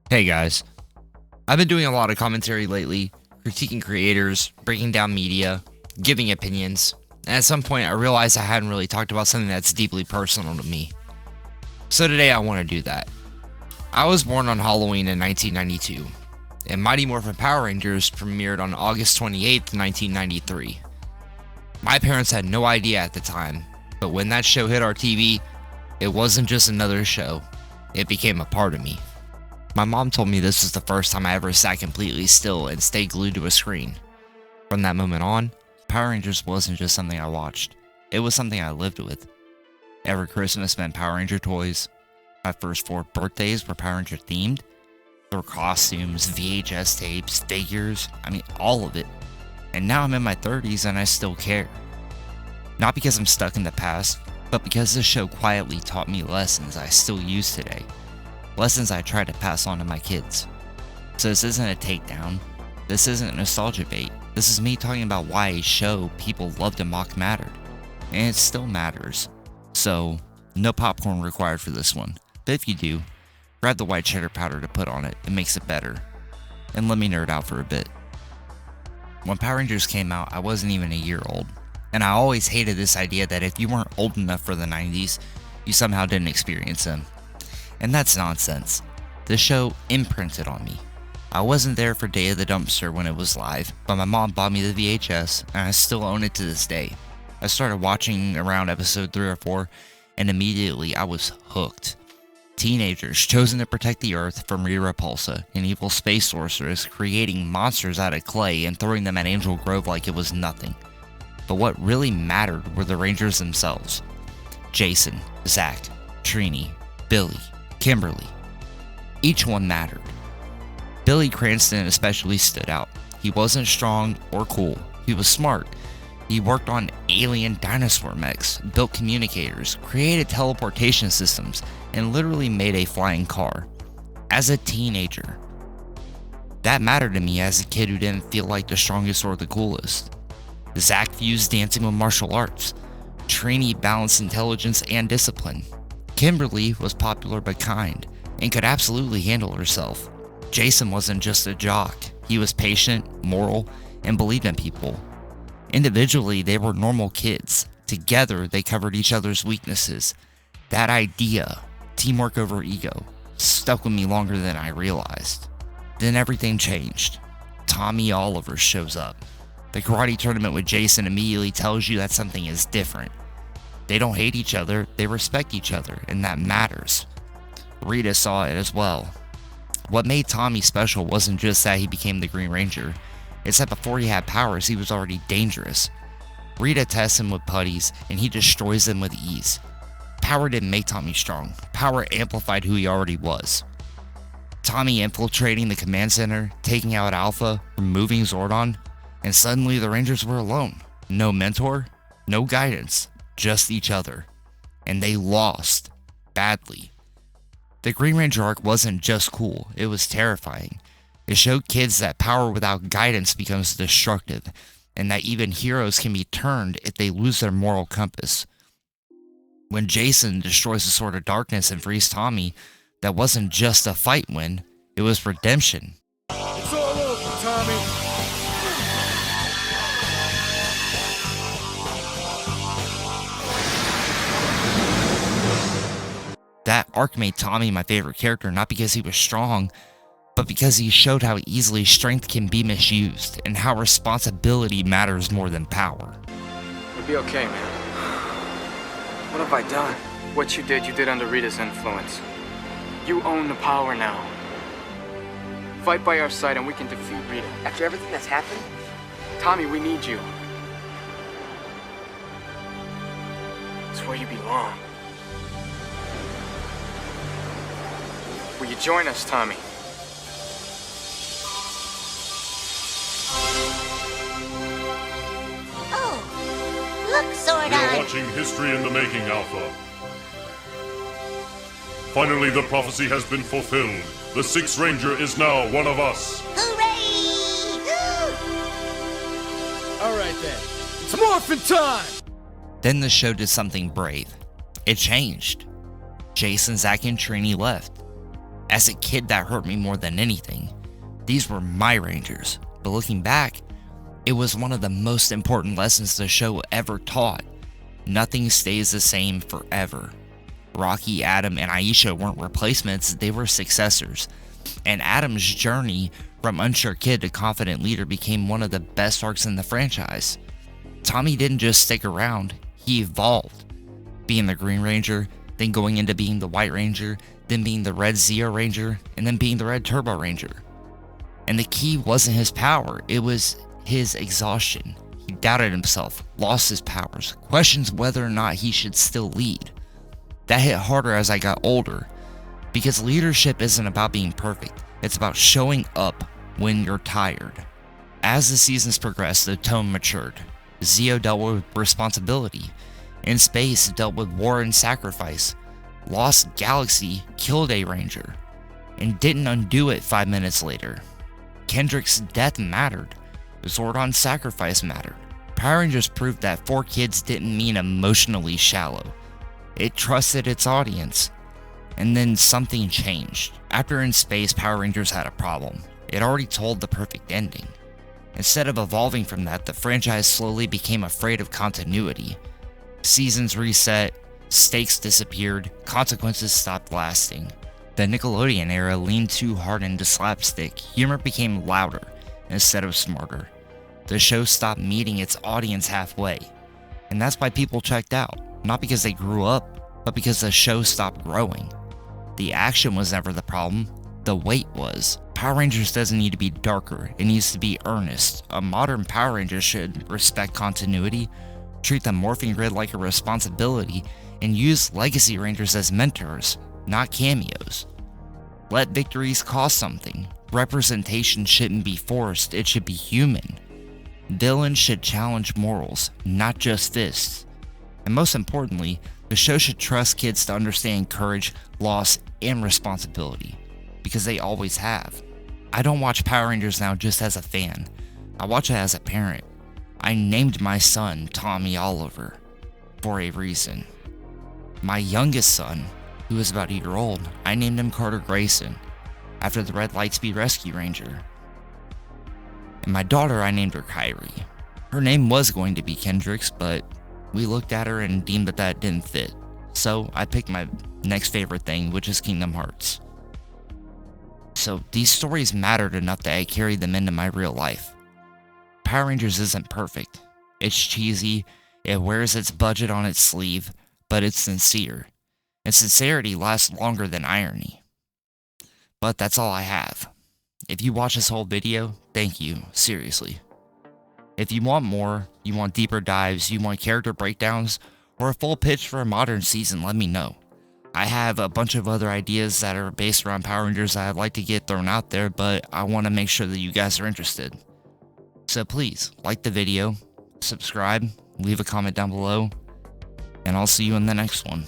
Hey guys, I've been doing a lot of commentary lately, critiquing creators, breaking down media, giving opinions, and at some point I realized I hadn't really talked about something that's deeply personal to me. So today I want to do that. I was born on Halloween in 1992, and Mighty Morphin Power Rangers premiered on August 28th, 1993. My parents had no idea at the time, but when that show hit our TV, it wasn't just another show, it became a part of me. My mom told me this was the first time I ever sat completely still and stayed glued to a screen. From that moment on, Power Rangers wasn't just something I watched, it was something I lived with. Every Christmas meant Power Ranger toys. My first 4 birthdays were Power Ranger themed. There were costumes, VHS tapes, figures, all of it. And now I'm in my 30s and I still care. Not because I'm stuck in the past, but because this show quietly taught me lessons I still use today. Lessons I try to pass on to my kids. So this isn't a takedown. This isn't nostalgia bait. This is me talking about why a show people love to mock mattered. And it still matters. So, no popcorn required for this one. But if you do, grab the white cheddar powder to put on it. It makes it better. And let me nerd out for a bit. When Power Rangers came out, I wasn't even a year old. And I always hated this idea that if you weren't old enough for the 90s, you somehow didn't experience them. And that's nonsense. The show imprinted on me. I wasn't there for Day of the Dumpster when it was live, but my mom bought me the VHS, and I still own it to this day. I started watching around episode 3 or 4, and immediately I was hooked. Teenagers chosen to protect the Earth from Rita Repulsa, an evil space sorceress, creating monsters out of clay and throwing them at Angel Grove like it was nothing. But what really mattered were the Rangers themselves. Jason, Zach, Trini, Billy, Kimberly. Each one mattered. Billy Cranston especially stood out. He wasn't strong or cool. He was smart. He worked on alien dinosaur mechs, built communicators, created teleportation systems, and literally made a flying car. As a teenager. That mattered to me as a kid who didn't feel like the strongest or the coolest. Zach fused dancing with martial arts. Trini balanced intelligence and discipline. Kimberly was popular but kind, and could absolutely handle herself. Jason wasn't just a jock. He was patient, moral, and believed in people. Individually, they were normal kids. Together, they covered each other's weaknesses. That idea, teamwork over ego, stuck with me longer than I realized. Then everything changed. Tommy Oliver shows up. The karate tournament with Jason immediately tells you that something is different. They don't hate each other, they respect each other, and that matters. Rita saw it as well. What made Tommy special wasn't just that he became the Green Ranger, it's that before he had powers, he was already dangerous. Rita tests him with putties, and he destroys them with ease. Power didn't make Tommy strong, power amplified who he already was. Tommy infiltrating the command center, taking out Alpha, removing Zordon, and suddenly the Rangers were alone. No mentor, no guidance, just each other. And they lost. Badly. The Green Ranger arc wasn't just cool, it was terrifying. It showed kids that power without guidance becomes destructive, and that even heroes can be turned if they lose their moral compass. When Jason destroys the Sword of Darkness and frees Tommy, that wasn't just a fight win, it was redemption. It's all over, Tommy. That arc made Tommy my favorite character not because he was strong, but because he showed how easily strength can be misused and how responsibility matters more than power. We'll be okay, man. What have I done? What you did under Rita's influence. You own the power now. Fight by our side and we can defeat Rita. After everything that's happened? Tommy, we need you. It's where you belong. Will you join us, Tommy? Oh, look, Zordon! You're watching History in the Making, Alpha. Finally, the prophecy has been fulfilled. The Sixth Ranger is now one of us. Hooray! All right then, it's morphin' time! Then the show did something brave. It changed. Jason, Zach, and Trini left. As a kid, that hurt me more than anything. These were my Rangers, but looking back, it was one of the most important lessons the show ever taught. Nothing stays the same forever. Rocky, Adam, and Aisha weren't replacements, they were successors. And Adam's journey from unsure kid to confident leader became one of the best arcs in the franchise. Tommy didn't just stick around, he evolved. Being the Green Ranger, then going into being the White Ranger, then being the Red Zeo Ranger, and then being the Red Turbo Ranger. And the key wasn't his power, it was his exhaustion. He doubted himself, lost his powers, questions whether or not he should still lead. That hit harder as I got older, because leadership isn't about being perfect, it's about showing up when you're tired. As the seasons progressed, the tone matured. Zeo dealt with responsibility. In Space dealt with war and sacrifice. Lost Galaxy killed a Ranger, and didn't undo it 5 minutes later. Kendrick's death mattered. Zordon's sacrifice mattered. Power Rangers proved that 4 kids didn't mean emotionally shallow. It trusted its audience. And then something changed. After In Space, Power Rangers had a problem. It already told the perfect ending. Instead of evolving from that, the franchise slowly became afraid of continuity. Seasons reset, stakes disappeared, consequences stopped lasting. The Nickelodeon era leaned too hard into slapstick, humor became louder instead of smarter. The show stopped meeting its audience halfway. And that's why people checked out, not because they grew up, but because the show stopped growing. The action was never the problem, the weight was. Power Rangers doesn't need to be darker, it needs to be earnest. A modern Power Ranger should respect continuity, treat the morphing grid like a responsibility, and use Legacy Rangers as mentors, not cameos. Let victories cost something. Representation shouldn't be forced, it should be human. Villains should challenge morals, not just fists. And most importantly, the show should trust kids to understand courage, loss, and responsibility, because they always have. I don't watch Power Rangers now just as a fan. I watch it as a parent. I named my son Tommy Oliver for a reason. My youngest son, who is about a year old, I named him Carter Grayson, after the Red Lightspeed Rescue Ranger. And my daughter, I named her Kyrie. Her name was going to be Kendricks, but we looked at her and deemed that didn't fit. So I picked my next favorite thing, which is Kingdom Hearts. So these stories mattered enough that I carried them into my real life. Power Rangers isn't perfect. It's cheesy, it wears its budget on its sleeve, but it's sincere. And sincerity lasts longer than irony. But that's all I have. If you watch this whole video, thank you, seriously. If you want more, you want deeper dives, you want character breakdowns, or a full pitch for a modern season, let me know. I have a bunch of other ideas that are based around Power Rangers that I'd like to get thrown out there, but I want to make sure that you guys are interested. So please, like the video, subscribe, leave a comment down below, and I'll see you in the next one.